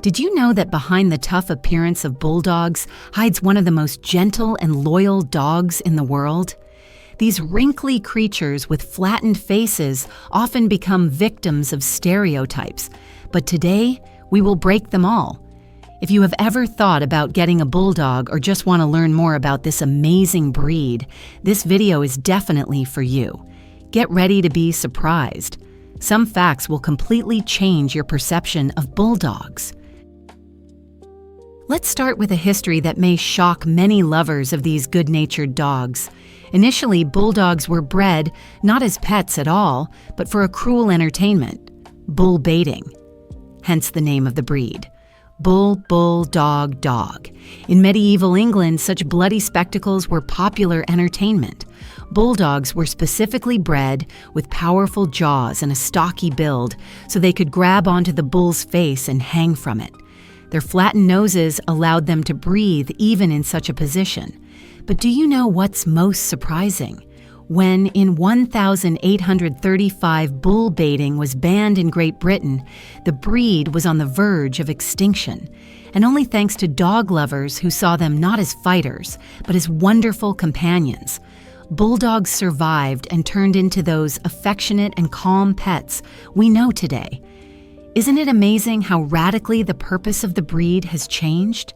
Did you know that behind the tough appearance of bulldogs hides one of the most gentle and loyal dogs in the world? These wrinkly creatures with flattened faces often become victims of stereotypes, but today we will break them all. If you have ever thought about getting a bulldog or just want to learn more about this amazing breed, this video is definitely for you. Get ready to be surprised. Some facts will completely change your perception of bulldogs. Let's start with a history that may shock many lovers of these good-natured dogs. Initially, bulldogs were bred not as pets at all, but for a cruel entertainment, bull baiting. Hence the name of the breed. Bull, bull, dog, dog. In medieval England, such bloody spectacles were popular entertainment. Bulldogs were specifically bred with powerful jaws and a stocky build, so they could grab onto the bull's face and hang from it. Their flattened noses allowed them to breathe even in such a position. But do you know what's most surprising? When in 1835 bull baiting was banned in Great Britain, the breed was on the verge of extinction. And only thanks to dog lovers who saw them not as fighters, but as wonderful companions. Bulldogs survived and turned into those affectionate and calm pets we know today. Isn't it amazing how radically the purpose of the breed has changed?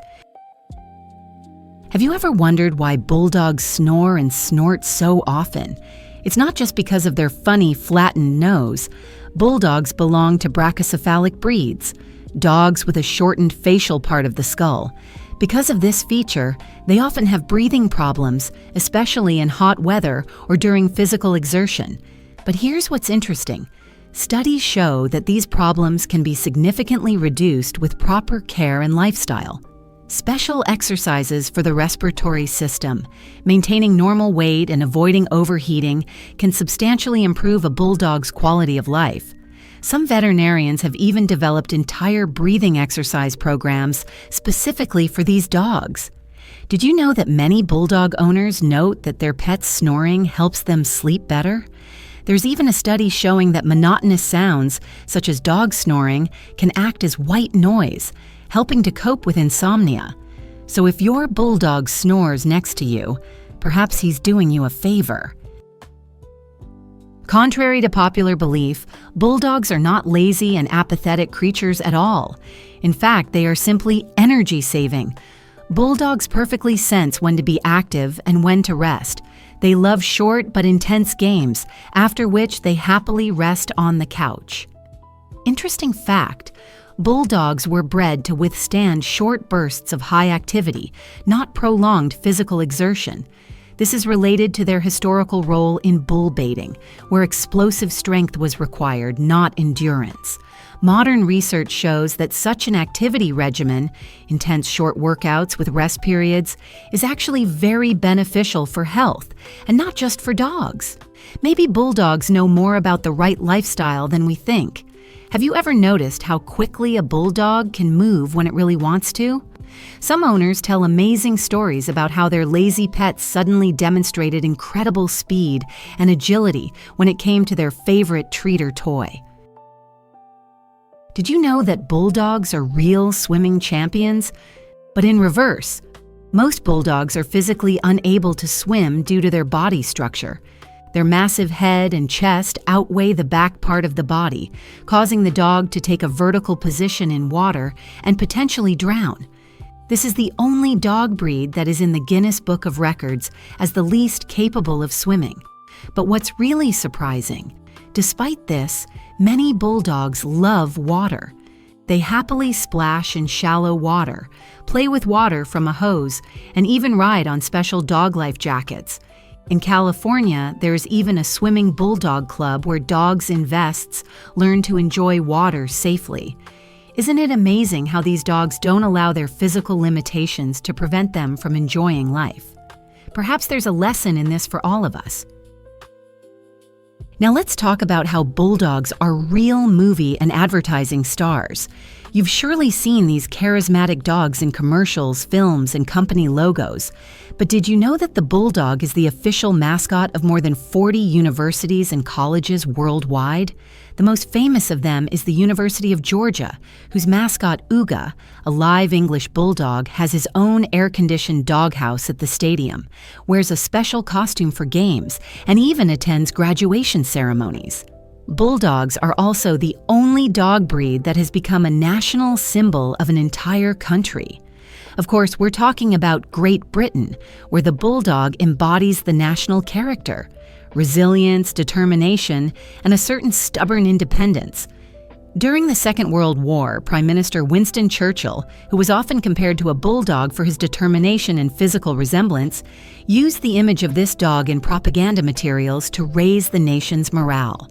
Have you ever wondered why bulldogs snore and snort so often? It's not just because of their funny, flattened nose. Bulldogs belong to brachycephalic breeds, dogs with a shortened facial part of the skull. Because of this feature, they often have breathing problems, especially in hot weather or during physical exertion. But here's what's interesting. Studies show that these problems can be significantly reduced with proper care and lifestyle. Special exercises for the respiratory system, maintaining normal weight and avoiding overheating can substantially improve a bulldog's quality of life. Some veterinarians have even developed entire breathing exercise programs specifically for these dogs. Did you know that many bulldog owners note that their pet's snoring helps them sleep better? There's even a study showing that monotonous sounds, such as dog snoring, can act as white noise, helping to cope with insomnia. So if your bulldog snores next to you, perhaps he's doing you a favor. Contrary to popular belief, bulldogs are not lazy and apathetic creatures at all. In fact, they are simply energy-saving. Bulldogs perfectly sense when to be active and when to rest. They love short but intense games, after which they happily rest on the couch. Interesting fact, bulldogs were bred to withstand short bursts of high activity, not prolonged physical exertion. This is related to their historical role in bull baiting, where explosive strength was required, not endurance. Modern research shows that such an activity regimen, intense short workouts with rest periods, is actually very beneficial for health, and not just for dogs. Maybe bulldogs know more about the right lifestyle than we think. Have you ever noticed how quickly a bulldog can move when it really wants to? Some owners tell amazing stories about how their lazy pets suddenly demonstrated incredible speed and agility when it came to their favorite treat or toy. Did you know that bulldogs are real swimming champions? But in reverse, most bulldogs are physically unable to swim due to their body structure. Their massive head and chest outweigh the back part of the body, causing the dog to take a vertical position in water and potentially drown. This is the only dog breed that is in the Guinness Book of Records as the least capable of swimming. But what's really surprising, despite this, many bulldogs love water. They happily splash in shallow water, play with water from a hose, and even ride on special dog life jackets. In California, there is even a swimming bulldog club where dogs in vests learn to enjoy water safely. Isn't it amazing how these dogs don't allow their physical limitations to prevent them from enjoying life? Perhaps there's a lesson in this for all of us. Now let's talk about how bulldogs are real movie and advertising stars. You've surely seen these charismatic dogs in commercials, films, and company logos. But did you know that the bulldog is the official mascot of more than 40 universities and colleges worldwide? The most famous of them is the University of Georgia, whose mascot Uga, a live English bulldog, has his own air-conditioned doghouse at the stadium, wears a special costume for games, and even attends graduation ceremonies. Bulldogs are also the only dog breed that has become a national symbol of an entire country. Of course, we're talking about Great Britain, where the bulldog embodies the national character, resilience, determination, and a certain stubborn independence. During the Second World War, Prime Minister Winston Churchill, who was often compared to a bulldog for his determination and physical resemblance, used the image of this dog in propaganda materials to raise the nation's morale.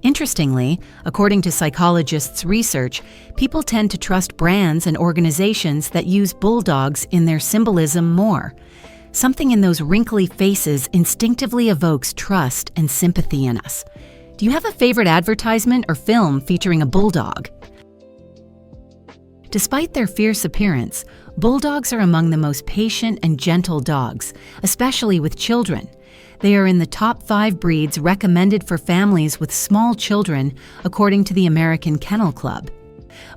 Interestingly, according to psychologists' research, people tend to trust brands and organizations that use bulldogs in their symbolism more. Something in those wrinkly faces instinctively evokes trust and sympathy in us. Do you have a favorite advertisement or film featuring a bulldog? Despite their fierce appearance, bulldogs are among the most patient and gentle dogs, especially with children. They are in the top 5 breeds recommended for families with small children, according to the American Kennel Club.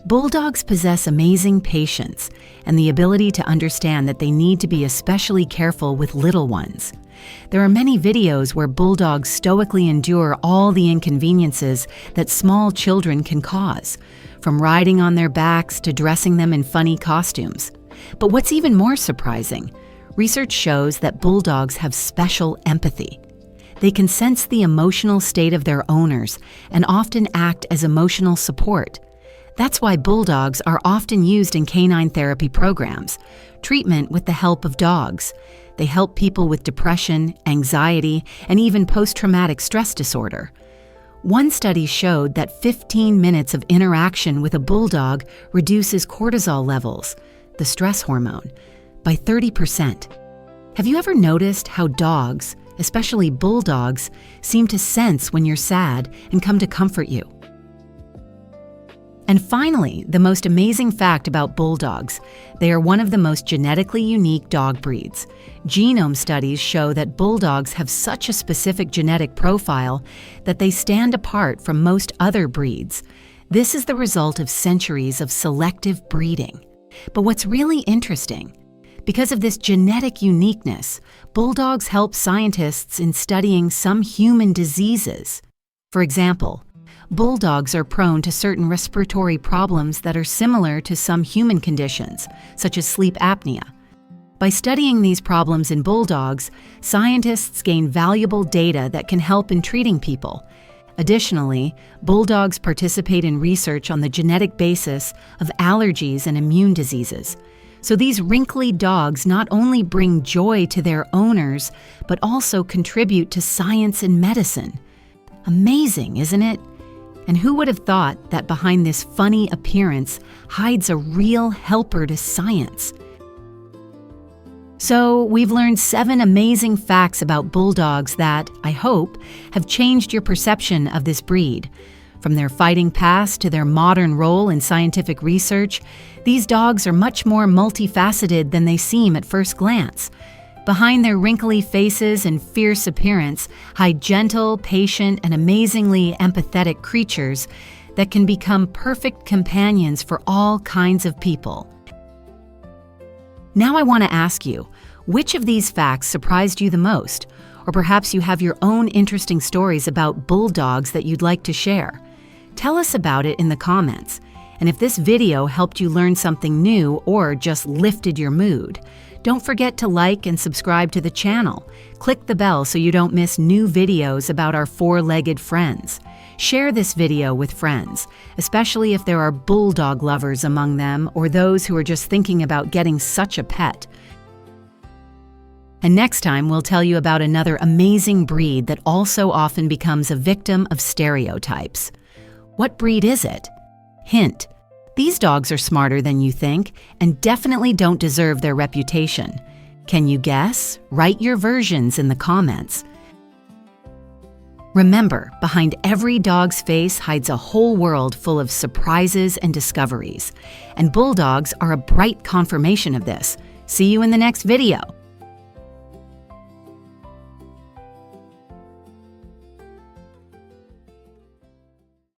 Bulldogs possess amazing patience and the ability to understand that they need to be especially careful with little ones. There are many videos where bulldogs stoically endure all the inconveniences that small children can cause, from riding on their backs to dressing them in funny costumes. But what's even more surprising, research shows that bulldogs have special empathy. They can sense the emotional state of their owners and often act as emotional support. That's why bulldogs are often used in canine therapy programs, treatment with the help of dogs. They help people with depression, anxiety, and even post-traumatic stress disorder. One study showed that 15 minutes of interaction with a bulldog reduces cortisol levels, the stress hormone, by 30%. Have you ever noticed how dogs, especially bulldogs, seem to sense when you're sad and come to comfort you? And finally, the most amazing fact about bulldogs: they are one of the most genetically unique dog breeds. Genome studies show that bulldogs have such a specific genetic profile that they stand apart from most other breeds. This is the result of centuries of selective breeding. But what's really interesting, because of this genetic uniqueness, bulldogs help scientists in studying some human diseases. For example, bulldogs are prone to certain respiratory problems that are similar to some human conditions, such as sleep apnea. By studying these problems in bulldogs, scientists gain valuable data that can help in treating people. Additionally, bulldogs participate in research on the genetic basis of allergies and immune diseases. So these wrinkly dogs not only bring joy to their owners, but also contribute to science and medicine. Amazing, isn't it? And who would have thought that behind this funny appearance hides a real helper to science? So we've learned 7 amazing facts about bulldogs that, I hope, have changed your perception of this breed. From their fighting past to their modern role in scientific research, these dogs are much more multifaceted than they seem at first glance. Behind their wrinkly faces and fierce appearance hide gentle, patient, and amazingly empathetic creatures that can become perfect companions for all kinds of people. Now I want to ask you, which of these facts surprised you the most? Or perhaps you have your own interesting stories about bulldogs that you'd like to share. Tell us about it in the comments. And if this video helped you learn something new or just lifted your mood, don't forget to like and subscribe to the channel. Click the bell so you don't miss new videos about our 4-legged friends. Share this video with friends, especially if there are bulldog lovers among them or those who are just thinking about getting such a pet. And next time, we'll tell you about another amazing breed that also often becomes a victim of stereotypes. What breed is it? Hint: these dogs are smarter than you think and definitely don't deserve their reputation. Can you guess? Write your versions in the comments. Remember, behind every dog's face hides a whole world full of surprises and discoveries. And bulldogs are a bright confirmation of this. See you in the next video.